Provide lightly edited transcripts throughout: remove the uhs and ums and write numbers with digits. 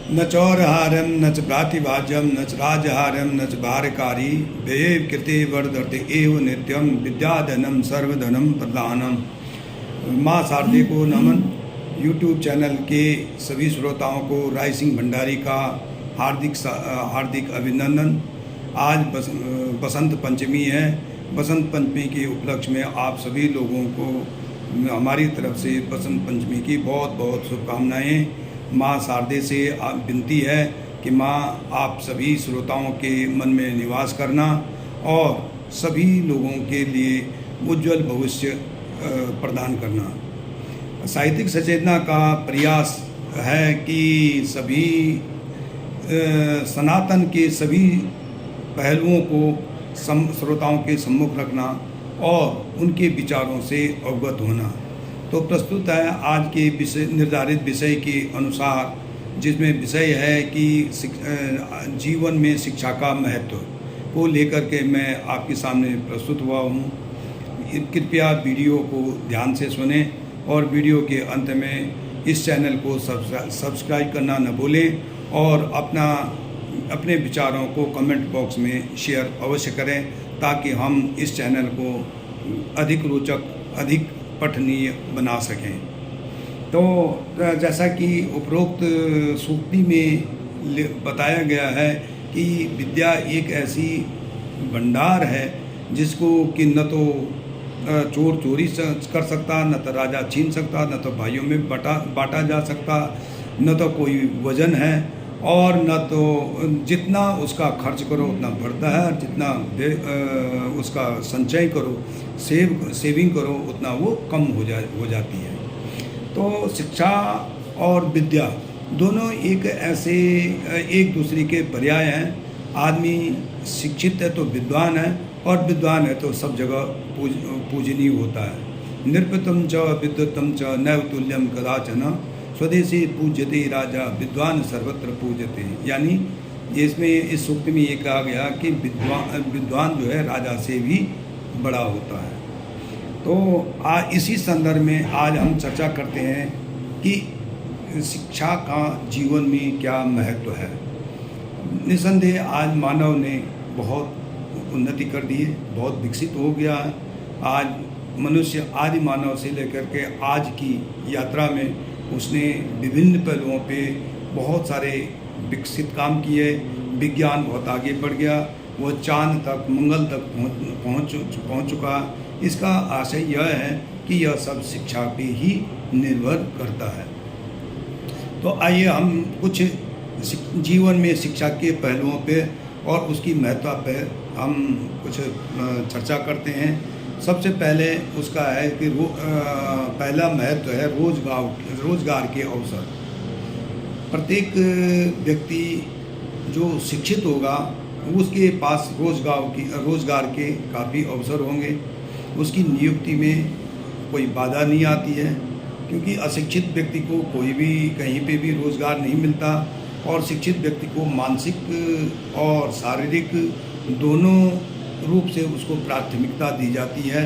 न चौरहार्यम न च प्रातिभाज्यम न च राजहार्यम न च भारकारी व्यय कृते वर्धते एव नित्यम विद्याधनम सर्वधनम प्रदानम। माँ शारदे को नमन। यूट्यूब चैनल के सभी श्रोताओं को राय सिंह भंडारी का हार्दिक अभिनंदन। आज बसंत पंचमी है। बसंत पंचमी के उपलक्ष्य में आप सभी लोगों को हमारी तरफ से बसंत पंचमी की बहुत बहुत शुभकामनाएं। माँ शारदे से विनती है कि माँ आप सभी श्रोताओं के मन में निवास करना और सभी लोगों के लिए उज्जवल भविष्य प्रदान करना। साहित्यिक सचेतना का प्रयास है कि सभी सनातन के सभी पहलुओं को श्रोताओं के सम्मुख रखना और उनके विचारों से अवगत होना। तो प्रस्तुत है आज के निर्धारित विषय के अनुसार, जिसमें विषय है कि जीवन में शिक्षा का महत्व को लेकर के मैं आपके सामने प्रस्तुत हुआ हूँ। कृपया वीडियो को ध्यान से सुने और वीडियो के अंत में इस चैनल को सब्सक्राइब करना न भूलें और अपने विचारों को कमेंट बॉक्स में शेयर अवश्य करें, ताकि हम इस चैनल को अधिक रोचक, अधिक पठनीय बना सकें। तो जैसा कि उपरोक्त सूक्ति में बताया गया है कि विद्या एक ऐसी भंडार है जिसको कि न तो चोर चोरी कर सकता, न तो राजा छीन सकता, न तो भाइयों में बांटा जा सकता, न तो कोई वजन है, और न तो जितना उसका खर्च करो उतना बढ़ता है, और जितना उसका संचय करो, सेविंग करो, उतना वो कम हो जाती है। तो शिक्षा और विद्या दोनों एक दूसरे के पर्याय हैं। आदमी शिक्षित है तो विद्वान है, और विद्वान है तो सब जगह पूजनीय होता है। नृपतम च विद्वतम च नैव तुल्यम कदाचन स्वदेशी पूज्यते राजा विद्वान सर्वत्र पूज्यते। यानी इसमें इस सूक्त में ये कहा गया कि विद्वान जो है राजा से भी बड़ा होता है। तो इसी संदर्भ में आज हम चर्चा करते हैं कि शिक्षा का जीवन में क्या महत्व है। निसंदेह आज मानव ने बहुत उन्नति कर दी है, बहुत विकसित हो गया है। आज मनुष्य आदि मानव से लेकर के आज की यात्रा में उसने विभिन्न पहलुओं पे बहुत सारे विकसित काम किए। विज्ञान बहुत आगे बढ़ गया, वो चांद तक, मंगल तक पहुंच चुका। इसका आशय यह है कि यह सब शिक्षा पे ही निर्भर करता है। तो आइए हम कुछ जीवन में शिक्षा के पहलुओं पे और उसकी महत्ता पे हम कुछ चर्चा करते हैं। सबसे पहले उसका है कि पहला महत्व है रोजगार के अवसर। प्रत्येक व्यक्ति जो शिक्षित होगा उसके पास रोजगार के काफ़ी अवसर होंगे। उसकी नियुक्ति में कोई बाधा नहीं आती है, क्योंकि अशिक्षित व्यक्ति को कोई भी कहीं पे भी रोजगार नहीं मिलता, और शिक्षित व्यक्ति को मानसिक और शारीरिक दोनों रूप से उसको प्राथमिकता दी जाती है,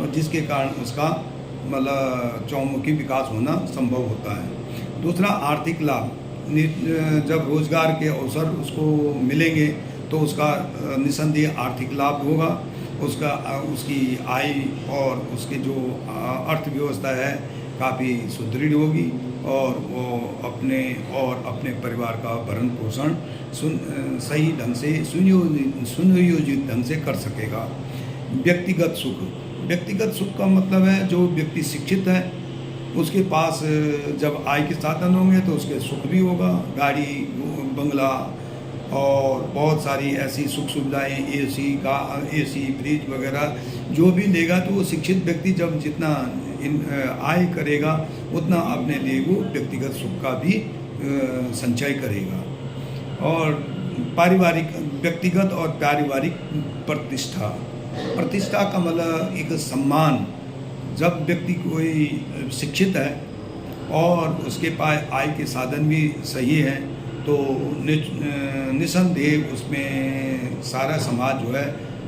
और जिसके कारण उसका मतलब चौमुखी विकास होना संभव होता है। दूसरा, आर्थिक लाभ। जब रोजगार के अवसर उसको मिलेंगे तो उसका निसंदेह आर्थिक लाभ होगा। उसकी आय और उसकी जो अर्थव्यवस्था है काफ़ी सुदृढ़ होगी, और वो अपने परिवार का भरण पोषण सही ढंग से सुनियोजित ढंग से कर सकेगा। व्यक्तिगत सुख का मतलब है जो व्यक्ति शिक्षित है उसके पास जब आय के साधन होंगे तो उसके सुख भी होगा। गाड़ी, बंगला और बहुत सारी ऐसी सुख सुविधाएं, एसी, फ्रिज वगैरह जो भी लेगा, तो वो शिक्षित व्यक्ति जब जितना आय करेगा उतना अपने लिए वो व्यक्तिगत सुख का भी संचय करेगा। और व्यक्तिगत और पारिवारिक प्रतिष्ठा का मतलब एक सम्मान। जब व्यक्ति कोई शिक्षित है और उसके पास आय के साधन भी सही है, तो निसंदेह उसमें सारा समाज जो है,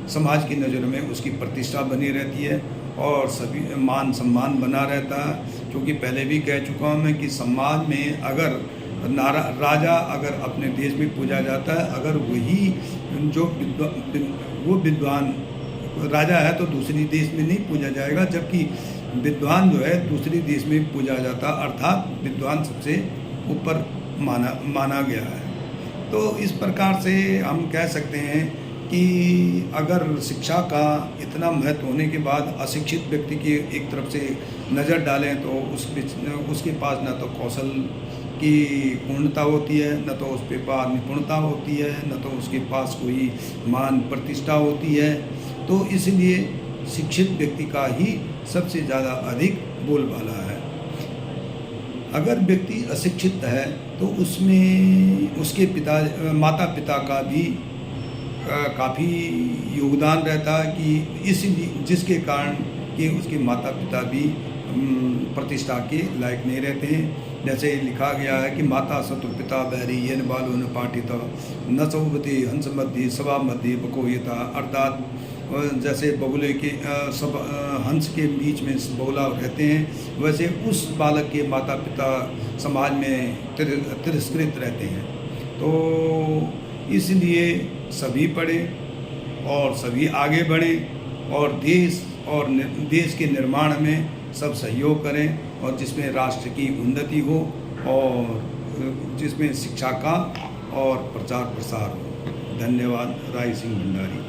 समाज की नज़रों में उसकी प्रतिष्ठा बनी रहती है और सभी मान सम्मान बना रहता है। क्योंकि पहले भी कह चुका हूँ मैं कि समाज में अगर राजा अगर अपने देश में पूजा जाता है, अगर वही जो वो विद्वान राजा है तो दूसरी देश में नहीं पूजा जाएगा, जबकि विद्वान जो है दूसरी देश में पूजा जाता, अर्थात विद्वान सबसे ऊपर माना गया है। तो इस प्रकार से हम कह सकते हैं कि अगर शिक्षा का इतना महत्व होने के बाद अशिक्षित व्यक्ति की एक तरफ से नज़र डालें तो उसके पास न तो कौशल की पूर्णता होती है, न तो उसके पास निपुणता होती है, न तो उसके पास कोई मान प्रतिष्ठा होती है। तो इसलिए शिक्षित व्यक्ति का ही सबसे ज़्यादा अधिक बोलबाला है। अगर व्यक्ति अशिक्षित है तो उसमें उसके माता पिता का भी काफ़ी योगदान रहता है कि इसलिए जिसके कारण कि उसके माता पिता भी प्रतिष्ठा के लायक नहीं रहते हैं। जैसे लिखा गया है कि माता शत्रु पिता बैरी येन बालो न पाठित न सौवती हंस मध्य सभा मध्य बकोयता, अर्थात जैसे बगुले के सब हंस के बीच में बगुला रहते हैं, वैसे उस बालक के माता पिता समाज में तिरस्कृत रहते हैं। तो इसलिए सभी पढ़ें और सभी आगे बढ़ें और देश के निर्माण में सब सहयोग करें, और जिसमें राष्ट्र की उन्नति हो और जिसमें शिक्षा का और प्रचार प्रसार हो। धन्यवाद। राय सिंह भंडारी।